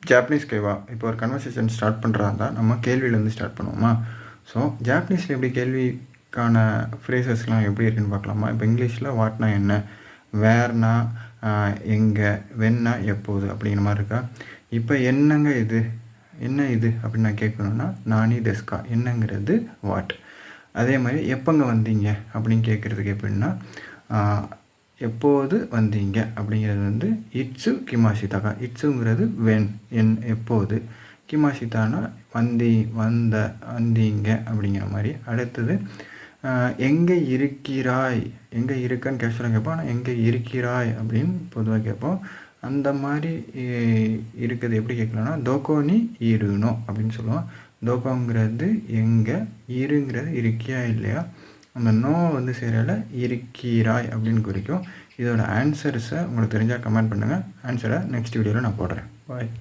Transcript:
Japanese கேவா இப்போ ஒரு கன்வர்சேஷன் ஸ்டார்ட் பண்ணுறதா இருந்தால் நம்ம கேள்வியிலேருந்து ஸ்டார்ட் பண்ணுவோமா? ஸோ ஜாப்பனீஸில் எப்படி கேள்விக்கான ஃப்ரேசஸ்லாம் எப்படி இருக்குன்னு பார்க்கலாமா? இப்போ இங்கிலீஷில் வாட்னா என்ன, வேர்னா எங்கே, வென்னா எப்போது அப்படிங்கிற மாதிரி இருக்கா. இப்போ என்னங்க இது, என்ன இது அப்படின்னு நான் கேட்கணுன்னா நானி டெஸ்கா, என்னங்கிறது வாட். அதே மாதிரி எப்போங்க வந்தீங்க அப்படின்னு கேட்குறதுக்கு எப்படின்னா எப்போது வந்தீங்க அப்படிங்கிறது வந்து இட்ஸு கிமாஷிதாக்கா. இட்ஸுங்கிறது வென், எப்போது. கிமாஷிதானா வந்தீங்க அப்படிங்கிற மாதிரி. அடுத்தது எங்கே இருக்கிறாய், எங்கே இருக்கன்னு கேஷுவலாக கேட்போம். ஆனால் எங்கே இருக்கிறாய் அப்படின்னு பொதுவாக கேட்போம். அந்த மாதிரி இருக்குது எப்படி கேட்கலான்னா தோக்கோனி இருனோ அப்படின்னு சொல்லுவோம். தோக்கோங்கிறது எங்கே, இருங்கிறது இருக்கியா இல்லையா. அந்த நோ வந்து சரியில்லை, இருக்கிறாய் அப்படின்னு குறிக்கும். இதோட ஆன்சர்ஸை உங்களுக்கு தெரிஞ்சால் கமெண்ட் பண்ணுங்கள். ஆன்சரை நெக்ஸ்ட் வீடியோவில் நான் போடுறேன். பாய்.